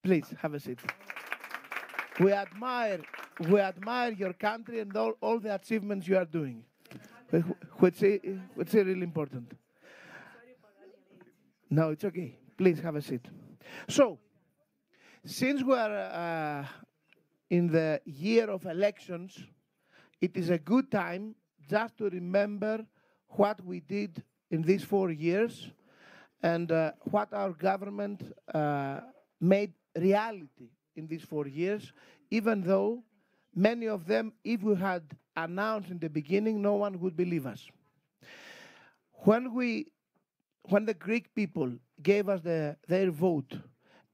Please have a seat. We admire your country and all the achievements you are doing, which is really important. No, it's okay. Please have a seat. So, since we are in the year of elections, it is a good time just to remember what we did in these 4 years and what our government made reality in these 4 years, even though many of them, if we had announced in the beginning, no one would believe us. When the Greek people gave us their vote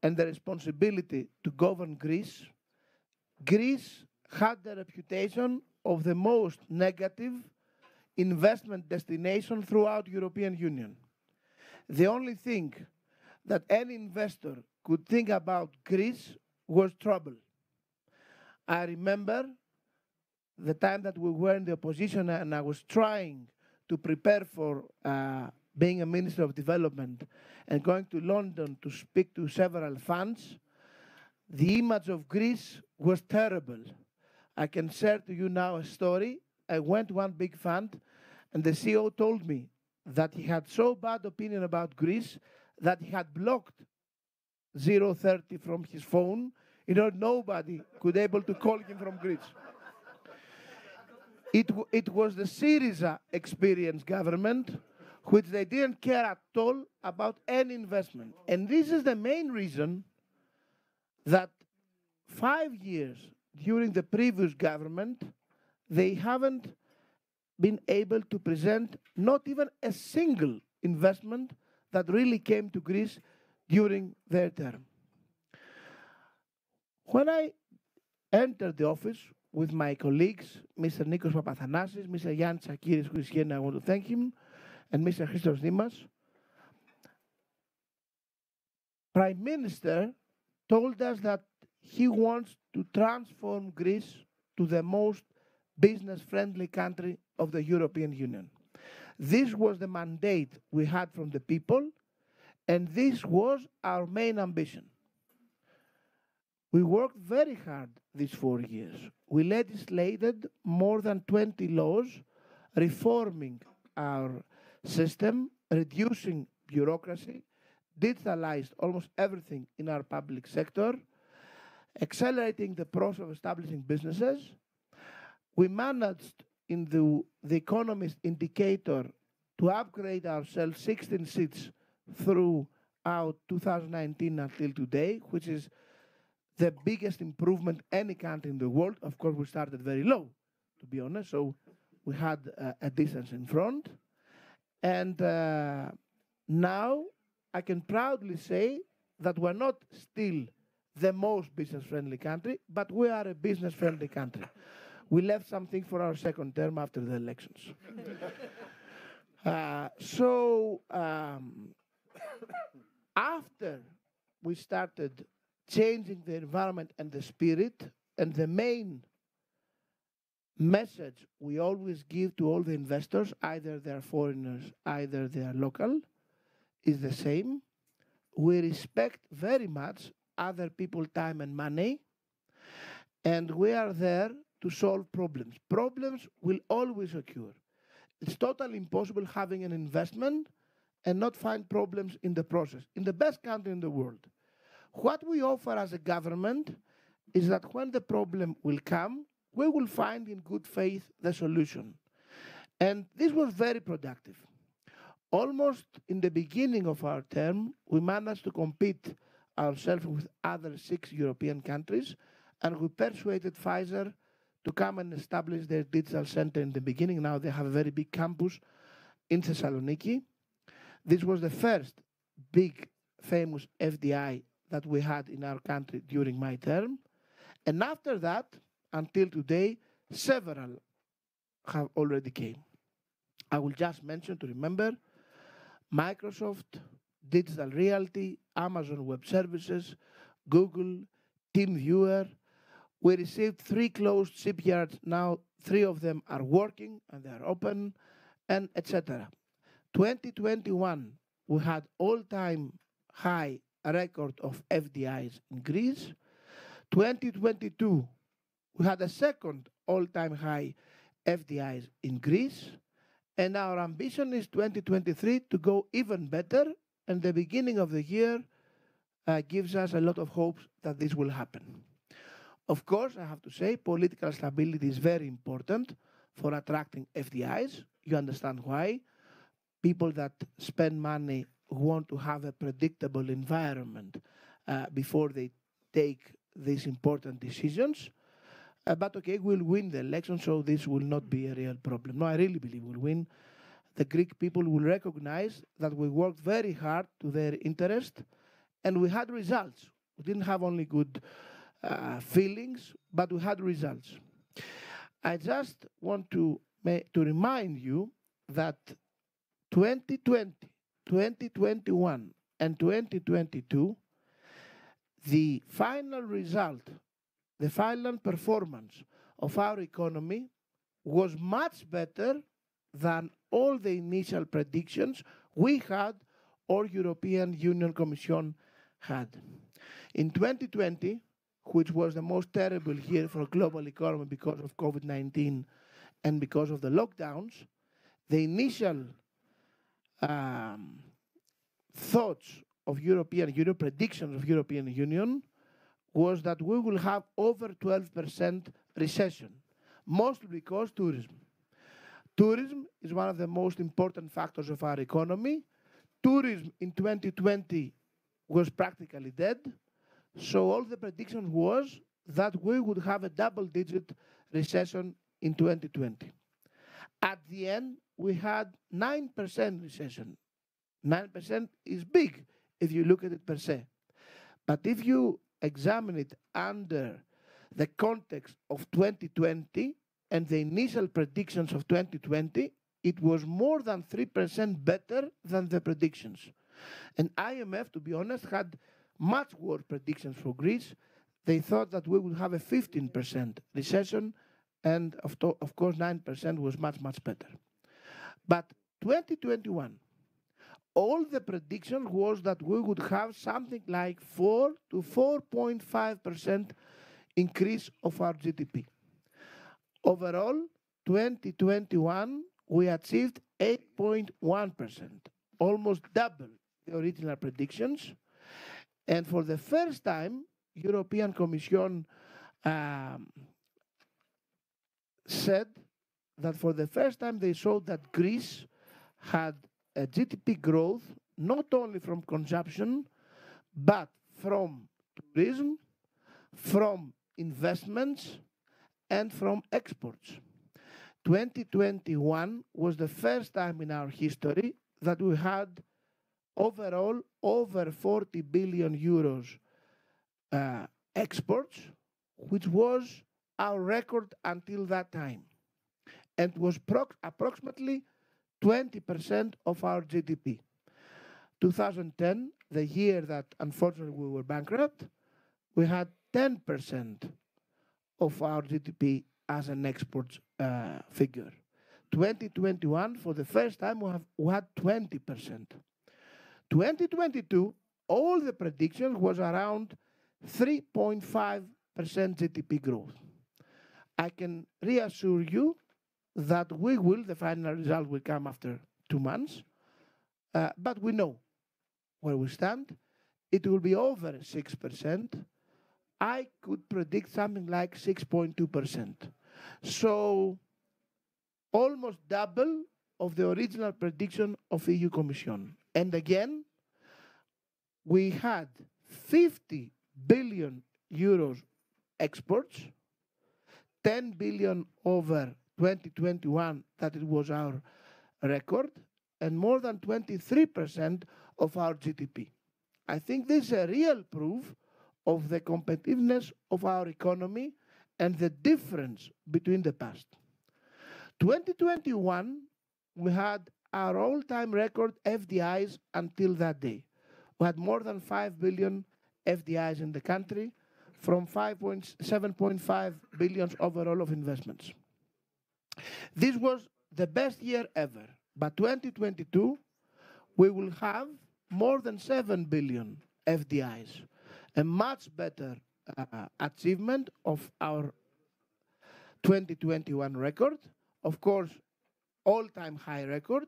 and the responsibility to govern Greece, Greece had the reputation of the most negative investment destination throughout the European Union. The only thing that any investor could think about Greece was trouble. I remember the time that we were in the opposition and I was trying to prepare for being a Minister of Development and going to London to speak to several funds. The image of Greece was terrible. I can share to you now a story. I went to one big fund and the CEO told me that he had so bad opinion about Greece that he had blocked 030 from his phone in order nobody could able to call him from Greece. It was the Syriza experience government which they didn't care at all about any investment. And this is the main reason that 5 years during the previous government, they haven't been able to present not even a single investment that really came to Greece during their term. When I entered the office with my colleagues, Mr. Nikos Papathanassis, Mr. Yannis Sakiris, who is here and I want to thank him, and Mr. Christos Dimas, Prime Minister told us that he wants to transform Greece to the most business-friendly country of the European Union. This was the mandate we had from the people, and this was our main ambition. We worked very hard these 4 years. We legislated more than 20 laws, reforming our system, reducing bureaucracy, digitalized almost everything in our public sector, accelerating the process of establishing businesses. We managed in the Economist indicator to upgrade ourselves 16 seats throughout 2019 until today, which is the biggest improvement any country in the world. Of course, we started very low, to be honest, so we had a distance in front. And now I can proudly say that we're not still the most business-friendly country, but we are a business-friendly country. We left something for our second term after the elections. After we started changing the environment and the spirit, and the main message we always give to all the investors, either they're foreigners, either they are local, is the same. We respect very much other people's time and money, and we are there to solve problems. Problems will always occur. It's totally impossible having an investment and not find problems in the process, in the best country in the world. What we offer as a government is that when the problem will come, we will find in good faith the solution. And this was very productive. Almost in the beginning of our term, we managed to compete ourselves with other 6 European countries, and we persuaded Pfizer to come and establish their digital center in the beginning. Now they have a very big campus in Thessaloniki. This was the first big, famous FDI that we had in our country during my term. And after that, until today, several have already came. I will just mention to remember Microsoft, Digital Realty, Amazon Web Services, Google, TeamViewer. We received 3 closed shipyards. Now 3 of them are working and they are open, and etc. 2021, we had all-time high record of FDIs in Greece. 2022, we had a second all-time high FDIs in Greece. And our ambition is 2023 to go even better. And the beginning of the year gives us a lot of hopes that this will happen. Of course, I have to say, political stability is very important for attracting FDIs. You understand why. People that spend money want to have a predictable environment before they take these important decisions. But okay, we'll win the election, so this will not be a real problem. No, I really believe we'll win. The Greek people will recognize that we worked very hard to their interest, and we had results. We didn't have only good feelings, but we had results. I just want to remind you that 2020, 2021, and 2022, the final result, the final performance of our economy was much better than all the initial predictions we had or European Union Commission had. In 2020, which was the most terrible year for a global economy because of COVID-19 and because of the lockdowns, the initial thoughts of European Union, predictions of European Union, was that we will have over 12% recession, mostly because tourism. Tourism is one of the most important factors of our economy. Tourism in 2020 was practically dead, so all the prediction was that we would have a double-digit recession in 2020. At the end, we had 9% recession. 9% is big if you look at it per se. But if you examine it under the context of 2020 and the initial predictions of 2020, it was more than 3% better than the predictions. And IMF, to be honest, had much worse predictions for Greece. They thought that we would have a 15% recession, and of course 9% was much, much better. But 2021, all the prediction was that we would have something like 4 to 4.5% increase of our GDP. Overall, 2021, we achieved 8.1%, almost double the original predictions. And for the first time, European Commission said that for the first time they showed that Greece had a GDP growth not only from consumption, but from tourism, from investments, and from exports. 2021 was the first time in our history that we had overall over 40 billion euros exports, which was our record until that time, and was approximately 20% of our GDP. 2010, the year that unfortunately we were bankrupt, we had 10% of our GDP as an export figure. 2021, for the first time, we had 20%. 2022, all the predictions was around 3.5% GDP growth. I can reassure you that the final result will come after 2 months, but we know where we stand. It will be over 6%. I could predict something like 6.2%. So almost double of the original prediction of EU Commission. And again, we had 50 billion euros exports, 10 billion over 2021, that it was our record, and more than 23% of our GDP. I think this is a real proof of the competitiveness of our economy and the difference between the past. 2021, we had our all-time record FDIs until that day. We had more than 5 billion FDIs in the country from 7.5 billion overall of investments. This was the best year ever. But 2022, we will have more than 7 billion FDIs. A much better achievement of our 2021 record, of course, all-time high record,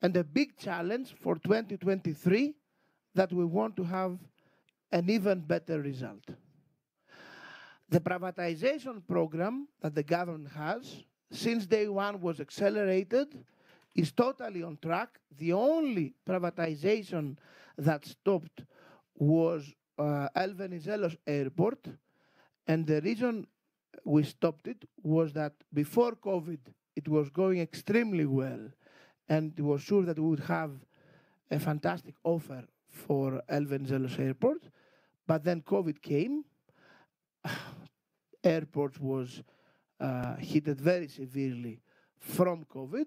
and a big challenge for 2023 that we want to have an even better result. The privatization program that the government has, since day one was accelerated, is totally on track. The only privatization that stopped was Elvenizelos Airport, and the reason we stopped it was that before COVID it was going extremely well, and it was sure that we would have a fantastic offer for Elvenizelos Airport, but then COVID came. Airport was hit very severely from COVID,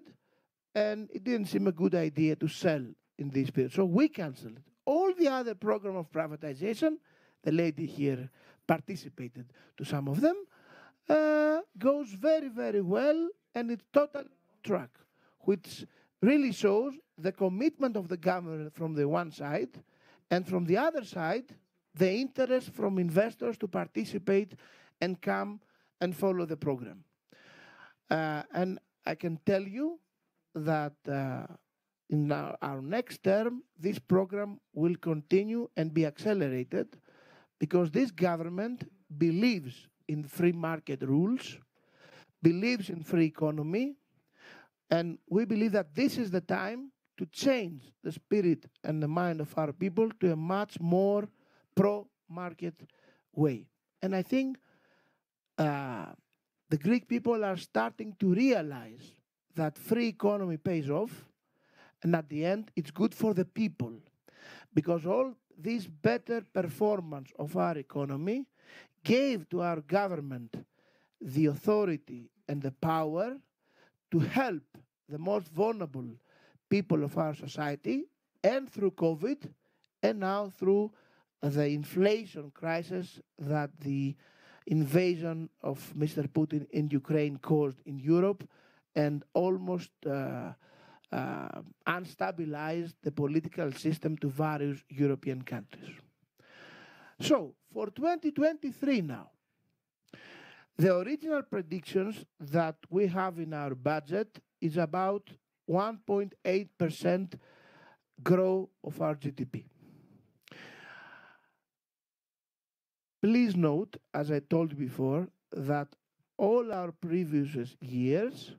and it didn't seem a good idea to sell in this period. So we canceled it. All the other program of privatization, the lady here participated to some of them, goes very, very well, and it's total track, which really shows the commitment of the government from the one side, and from the other side, the interest from investors to participate and come and follow the program. And I can tell you that in our next term, this program will continue and be accelerated, because this government believes in free market rules, believes in free economy, and we believe that this is the time to change the spirit and the mind of our people to a much more pro-market way. And I think the Greek people are starting to realize that free economy pays off, and at the end it's good for the people, because all this better performance of our economy gave to our government the authority and the power to help the most vulnerable people of our society, and through COVID, and now through the inflation crisis that the invasion of Mr. Putin in Ukraine caused in Europe, and almost unstabilized the political system to various European countries. So, for 2023 now, the original predictions that we have in our budget is about 1.8% growth of our GDP. Please note, as I told you before, that all our previous years,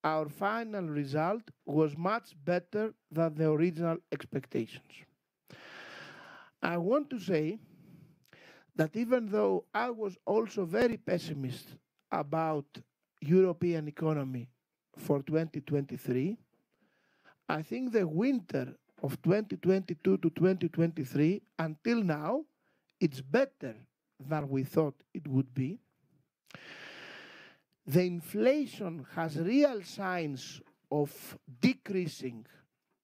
our final result was much better than the original expectations. I want to say that even though I was also very pessimist about European economy for 2023, I think the winter of 2022 to 2023 until now, it's better than we thought it would be. The inflation has real signs of decreasing,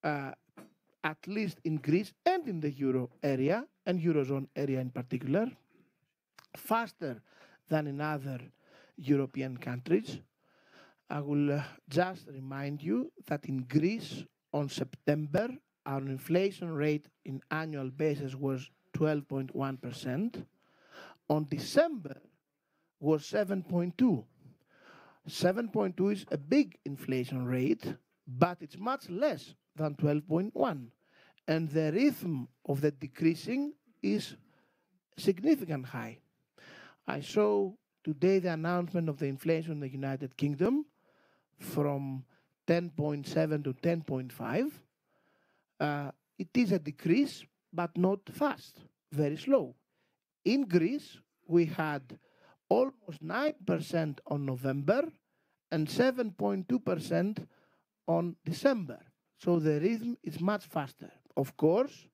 at least in Greece and in the euro area, and eurozone area in particular, faster than in other European countries. I will just remind you that in Greece, on September, our inflation rate in annual basis was 12.1%. On December was 7.2. 7.2 is a big inflation rate, but it's much less than 12.1. And the rhythm of the decreasing is significantly high. I saw today the announcement of the inflation in the United Kingdom from 10.7 to 10.5. It is a decrease, but not fast, very slow. In Greece, we had almost 9% on November and 7.2% on December. So the rhythm is much faster. Of course,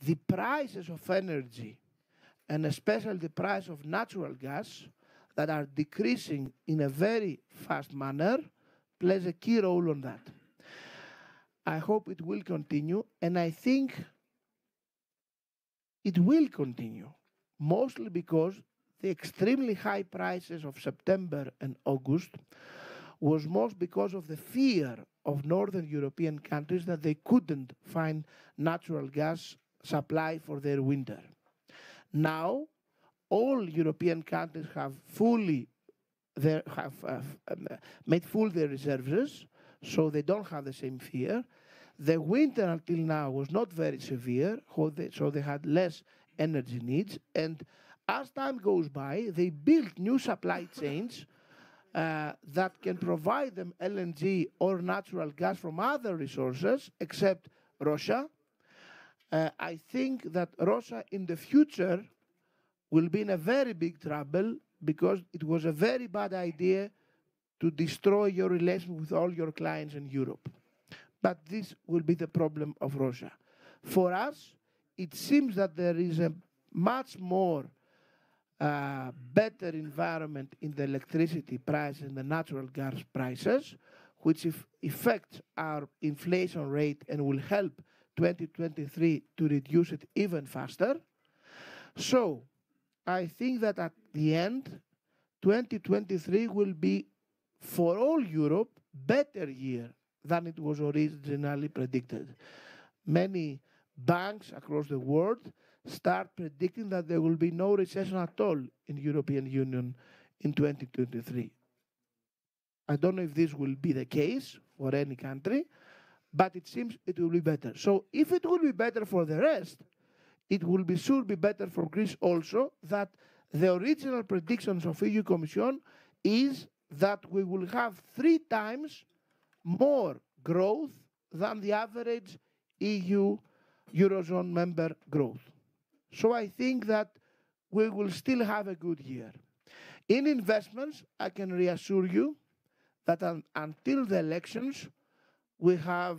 the prices of energy, and especially the price of natural gas, that are decreasing in a very fast manner, plays a key role on that. I hope it will continue, and I think it will continue, mostly because the extremely high prices of September and August was most because of the fear of Northern European countries that they couldn't find natural gas supply for their winter. Now, all European countries have made full their reserves, so they don't have the same fear. The winter until now was not very severe, so they had less energy needs. And as time goes by, they built new supply chains that can provide them LNG or natural gas from other resources, except Russia. I think that Russia in the future will be in a very big trouble because it was a very bad idea to destroy your relation with all your clients in Europe. But this will be the problem of Russia. For us, it seems that there is a much more better environment in the electricity prices and the natural gas prices, which affects our inflation rate and will help 2023 to reduce it even faster. So I think that at the end, 2023 will be, for all Europe, better year than it was originally predicted. Many banks across the world start predicting that there will be no recession at all in the European Union in 2023. I don't know if this will be the case for any country, but it seems it will be better. So if it will be better for the rest, it will be sure be better for Greece also, that the original predictions of EU Commission is that we will have 3 times more growth than the average EU Eurozone member growth. So I think that we will still have a good year. In investments, I can reassure you that until the elections, we have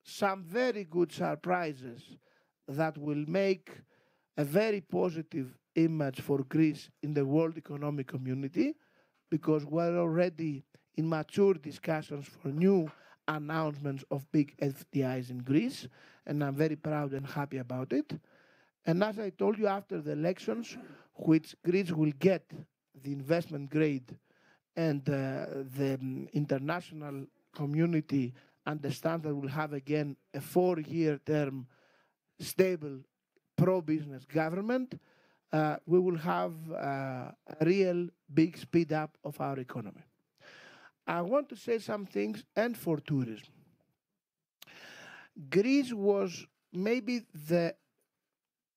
some very good surprises that will make a very positive image for Greece in the world economic community, because we're already in mature discussions for new announcements of big FDIs in Greece, and I'm very proud and happy about it. And as I told you, after the elections, which Greece will get the investment grade and the international community understands that we'll have again a 4-year term stable pro-business government, we will have a real big speed up of our economy. I want to say some things, and for tourism. Greece was maybe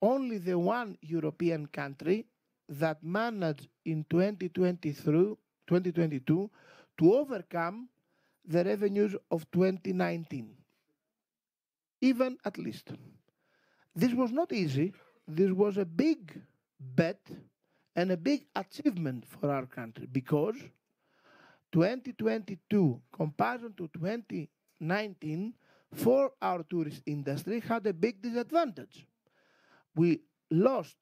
only the one European country that managed in 2022 to overcome the revenues of 2019, even at least. This was not easy. This was a big bet and a big achievement for our country, because 2022 comparison to 2019 for our tourist industry had a big disadvantage. We lost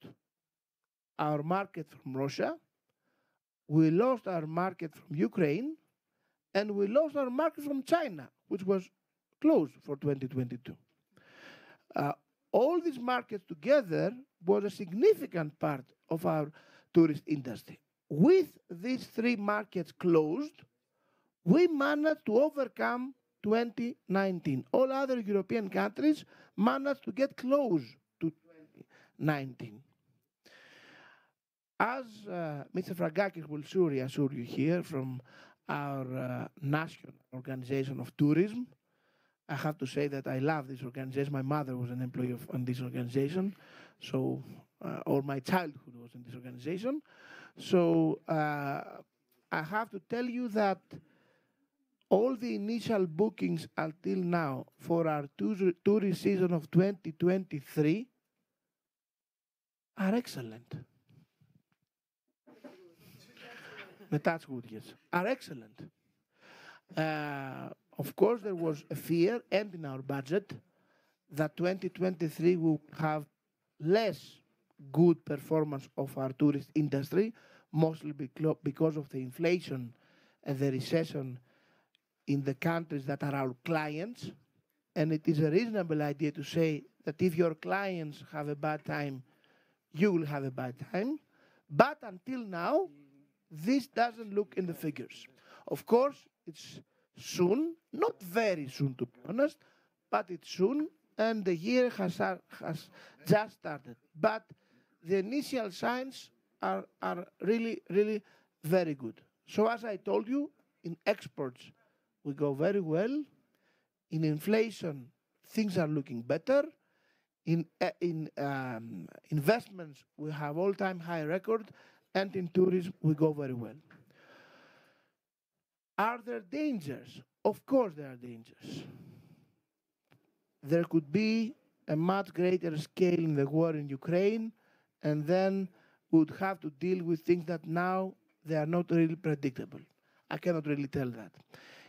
our market from Russia, we lost our market from Ukraine, and we lost our market from China, which was closed for 2022. All these markets together was a significant part of our tourist industry. With these 3 markets closed, we managed to overcome 2019. All other European countries managed to get close to 2019. As Mr. Fragakis will surely assure you here from our national organization of tourism, I have to say that I love this organization. My mother was an employee on this organization, so all my childhood was in this organization. So I have to tell you that all the initial bookings until now for our tourist season of 2023 are excellent. Are excellent. Of course, there was a fear, and in our budget, that 2023 will have less good performance of our tourist industry, mostly because of the inflation and the recession in the countries that are our clients. And it is a reasonable idea to say that if your clients have a bad time, you will have a bad time. But until now, this doesn't look in the figures. Of course, it's soon, not very soon to be honest, but it's soon, and the year has just started. But the initial signs are really, really very good. So as I told you, in exports, we go very well. In inflation, things are looking better. In investments, we have all-time high record, and in tourism, we go very well. Are there dangers? Of course there are dangers. There could be a much greater scale in the war in Ukraine, and then we would have to deal with things that now they are not really predictable. I cannot really tell that.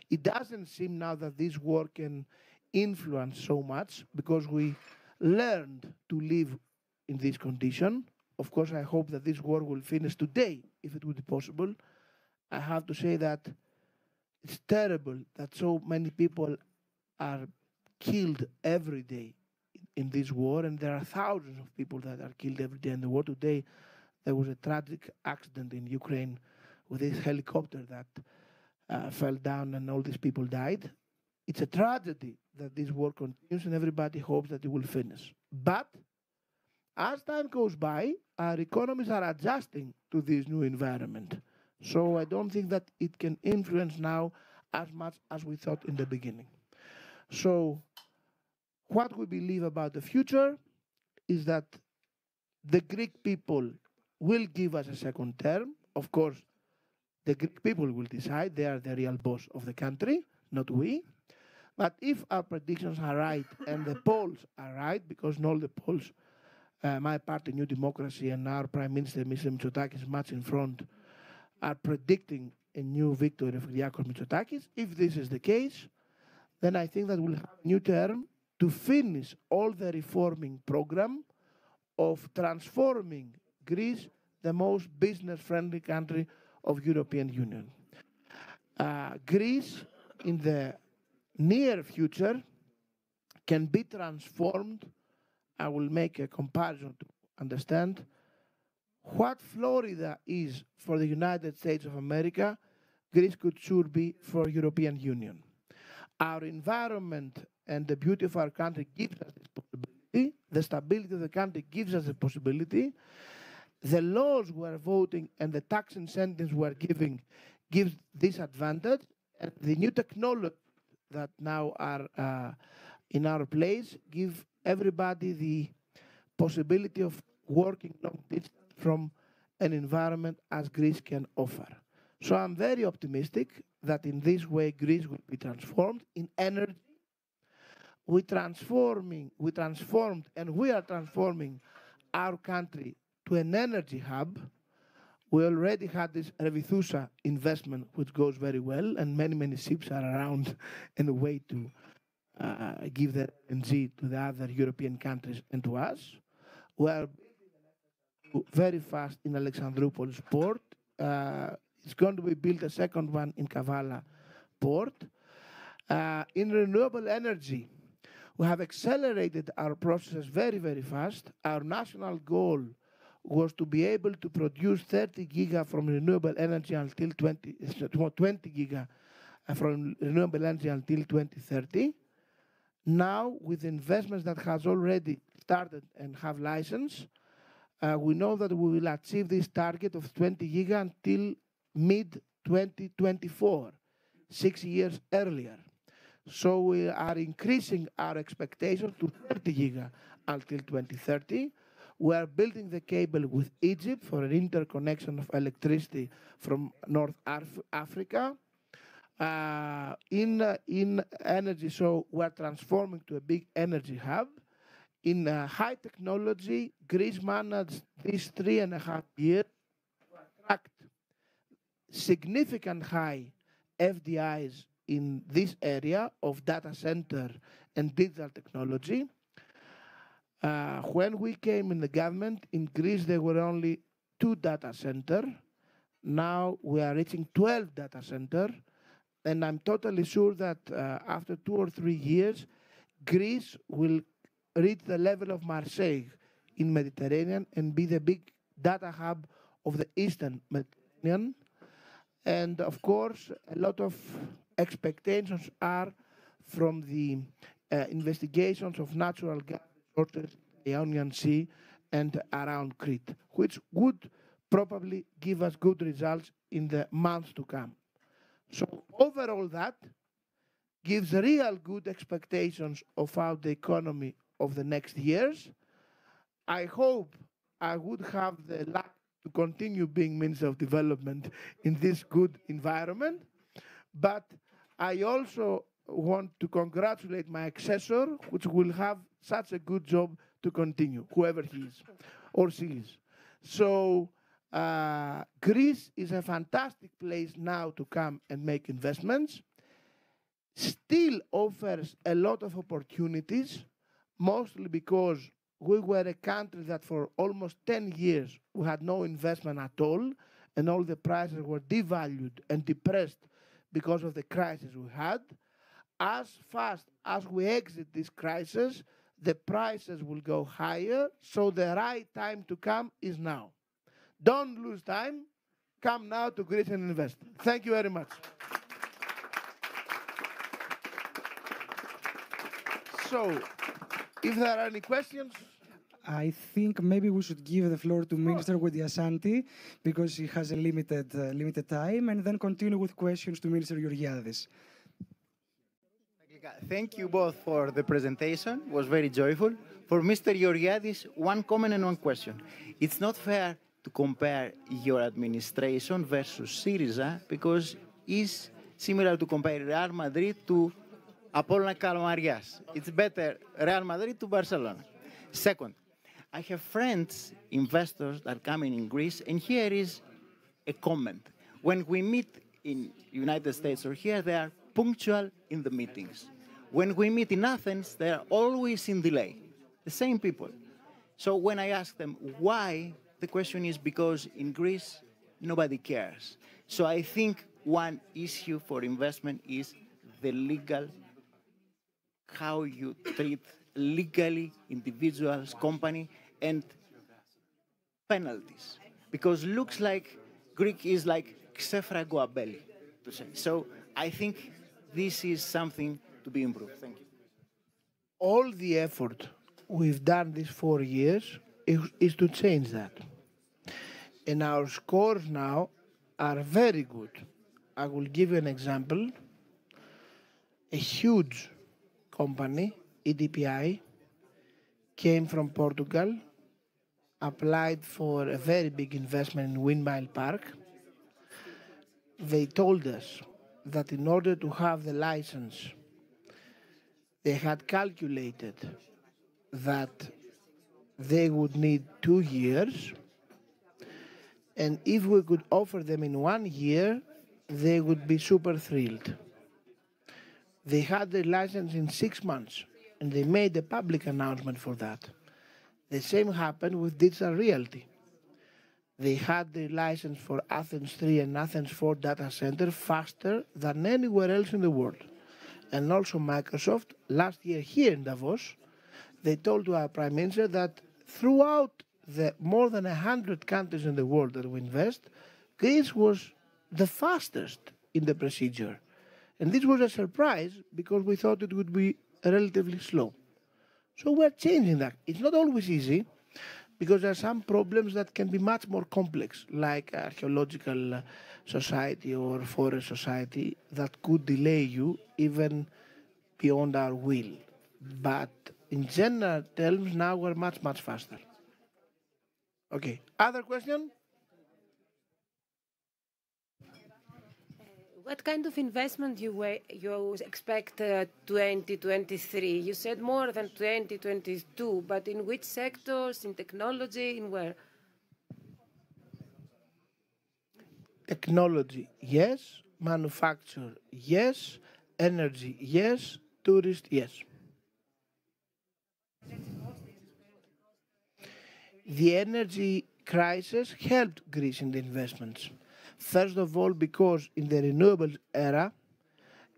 It doesn't seem now that this war can influence so much because we learned to live in this condition. Of course, I hope that this war will finish today, if it would be possible. I have to say that it's terrible that so many people are killed every day in this war, and there are thousands of people that are killed every day in the war. Today, there was a tragic accident in Ukraine with this helicopter that fell down and all these people died. It's a tragedy that this war continues, and everybody hopes that it will finish. But as time goes by, our economies are adjusting to this new environment. So I don't think that it can influence now as much as we thought in the beginning. So what we believe about the future is that the Greek people will give us a second term. Of course, the Greek people will decide. They are the real boss of the country, not we. But if our predictions are right and the polls are right, because in all the polls, my party, New Democracy, and our Prime Minister, Mr. Mitsotakis, much in front, are predicting a new victory of Kyriakos Mitsotakis. If this is the case, then I think that we'll have a new term to finish all the reforming program of transforming Greece the most business-friendly country of European Union. Greece, in the near future, can be transformed. I will make a comparison to understand what Florida is for the United States of America. Greece could sure be for European Union. Our environment and the beauty of our country gives us this possibility. The stability of the country gives us the possibility. The laws we're voting and the tax incentives we're giving gives this advantage. And the new technology that now are in our place give everybody the possibility of working long distance from an environment as Greece can offer. So I'm very optimistic that in this way Greece will be transformed in energy. We transformed and we are transforming our country to an energy hub. We already had this Revithousa investment, which goes very well, and many ships are around in a way to give the LNG to the other European countries and to us. We are very fast in Alexandroupolis port. It's going to be built a second one in Kavala port. In renewable energy, we have accelerated our processes very fast. Our national goal was to be able to produce 30 giga from renewable energy until 20 giga from renewable energy until 2030. Now, with investments that has already started and have license, we know that we will achieve this target of 20 giga until mid-2024, 6 years earlier. So we are increasing our expectations to 30 giga until 2030. We are building the cable with Egypt for an interconnection of electricity from North Africa. In energy, so we are transforming to a big energy hub. In high technology, Greece managed these 3.5 years to attract significant high FDIs in this area of data center and digital technology. When we came in the government, in Greece there were only 2 data centers. Now we are reaching 12 data centers. And I'm totally sure that after 2 or 3 years, Greece will reach the level of Marseille in Mediterranean and be the big data hub of the Eastern Mediterranean. And of course, a lot of expectations are from the investigations of natural gas resources in the Ionian Sea and around Crete, which would probably give us good results in the months to come. So overall, that gives real good expectations about the economy of the next years. I hope I would have the luck to continue being Minister of Development in this good environment, but I also want to congratulate my successor, which will have such a good job to continue, whoever he is or she is. So Greece is a fantastic place now to come and make investments. Still offers a lot of opportunities, mostly because we were a country that for almost 10 years we had no investment at all, and all the prices were devalued and depressed because of the crisis we had. As fast as we exit this crisis, the prices will go higher, so the right time to come is now. Don't lose time. Come now to Greece and invest. Thank you very much. So, if there are any questions? I think maybe we should give the floor to Minister Goudiasanti because he has a limited time, and then continue with questions to Minister Georgiadis. Thank you both for the presentation. It was very joyful. For Mr. Georgiadis, one comment and one question. It's not fair to compare your administration versus Syriza because it's similar to compare Real Madrid to Apollon Kalmarias. It's better Real Madrid to Barcelona. Second, I have friends, investors that are coming in Greece, and here is a comment. When we meet in United States or here, they are punctual in the meetings. When we meet in Athens, they are always in delay. The same people. So when I ask them why, the question is because in Greece, nobody cares. So I think one issue for investment is the legal, how you treat legally individuals, company, and penalties. Because looks like Greek is like xefrago abeli, to say. So I think this is something to be improved. Thank you. All the effort we've done these 4 years is to change that. And our scores now are very good. I will give you an example. A huge company, EDPI, came from Portugal, applied for a very big investment in Windmill Park. They told us that in order to have the license, they had calculated that they would need 2 years, and if we could offer them in 1 year, they would be super thrilled. They had the license in 6 months, and they made a public announcement for that. The same happened with Digital Realty. They had the license for Athens 3 and Athens 4 data center faster than anywhere else in the world. And also Microsoft, last year here in Davos, they told to our Prime Minister that throughout the more than 100 countries in the world that we invest, Greece was the fastest in the procedure. And this was a surprise because we thought it would be relatively slow. So we're changing that. It's not always easy because there are some problems that can be much more complex, like archaeological society or forest society, that could delay you even beyond our will. But in general terms, now we're much, much faster. Okay, other question? What kind of investment you expect 2023? You said more than 2022, but in which sectors, in technology, in where? Technology, yes. Manufacture, yes. Energy, yes. Tourist, yes. The energy crisis helped Greece in the investments. First of all, because in the renewables era,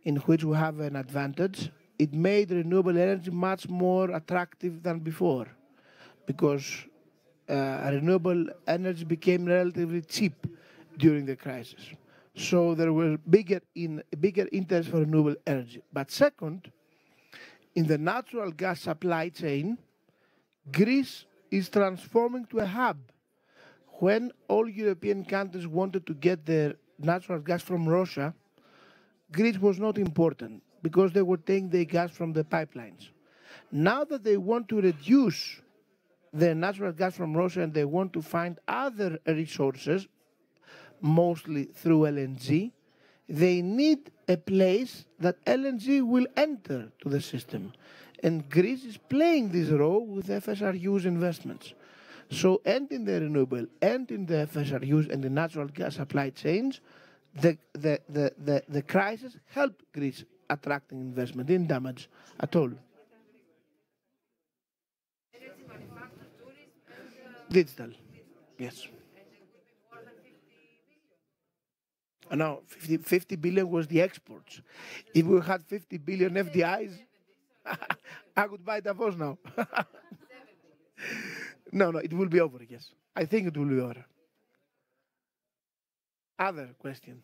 in which we have an advantage, it made renewable energy much more attractive than before, because renewable energy became relatively cheap during the crisis. So there was bigger interest for renewable energy. But second, in the natural gas supply chain, Greece is transforming to a hub. When all European countries wanted to get their natural gas from Russia, Greece was not important because they were taking their gas from the pipelines. Now that they want to reduce their natural gas from Russia and they want to find other resources, mostly through LNG, they need a place that LNG will enter to the system. And Greece is playing this role with FSRU's investments. So, and in the renewable, and in the FSRUs and the natural gas supply chains, the crisis helped Greece attracting investment, didn't damage at all. Digital, yes. No, 50 billion was the exports. If we had 50 billion FDIs, I would buy Davos now. No, it will be over, yes. I think it will be over. Other question?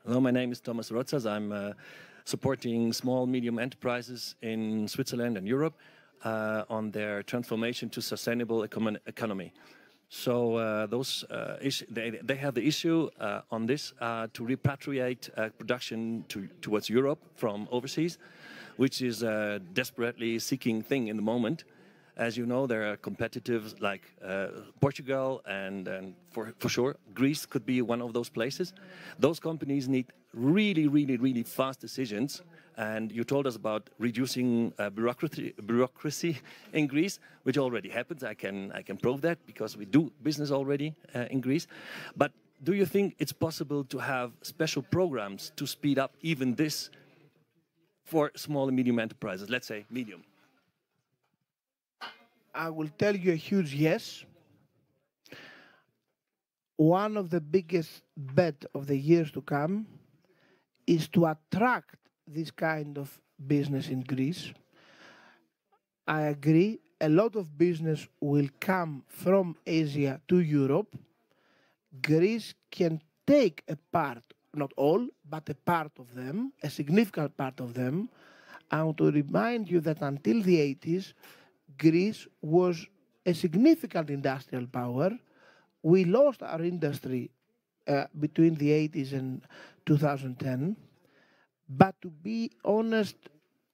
Hello, my name is Thomas Rotzas. I'm supporting small, medium enterprises in Switzerland and Europe on their transformation to sustainable economy. So they have the issue on this to repatriate production towards Europe from overseas, which is a desperately seeking thing in the moment. As you know, there are competitors like Portugal and for sure, Greece could be one of those places. Those companies need really fast decisions. And you told us about reducing bureaucracy in Greece, which already happens. I can prove that because we do business already in Greece. But do you think it's possible to have special programs to speed up even this for small and medium enterprises, let's say medium? I will tell you a huge yes. One of the biggest bet of the years to come is to attract this kind of business in Greece. I agree, a lot of business will come from Asia to Europe. Greece can take a part, not all, but a part of them, a significant part of them. I want to remind you that until the 80s, Greece was a significant industrial power. We lost our industry between the 80s and 2010. But to be honest,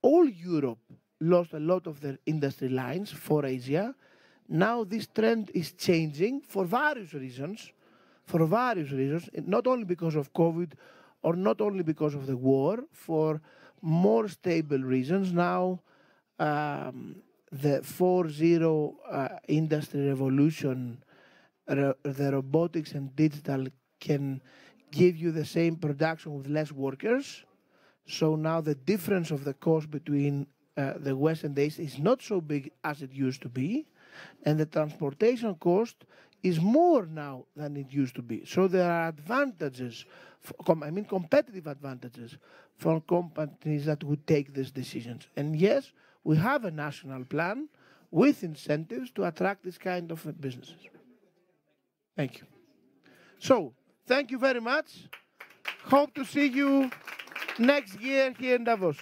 all Europe lost a lot of their industry lines for Asia. Now this trend is changing for various reasons, not only because of COVID or not only because of the war, for more stable reasons. Now the 4.0 industry revolution, the robotics and digital can give you the same production with less workers. So now the difference of the cost between the West and the East is not so big as it used to be. And the transportation cost is more now than it used to be. So there are advantages, competitive advantages for companies that would take these decisions. And yes, we have a national plan with incentives to attract this kind of businesses. Thank you. So, thank you very much. Hope to see you next year here in Davos.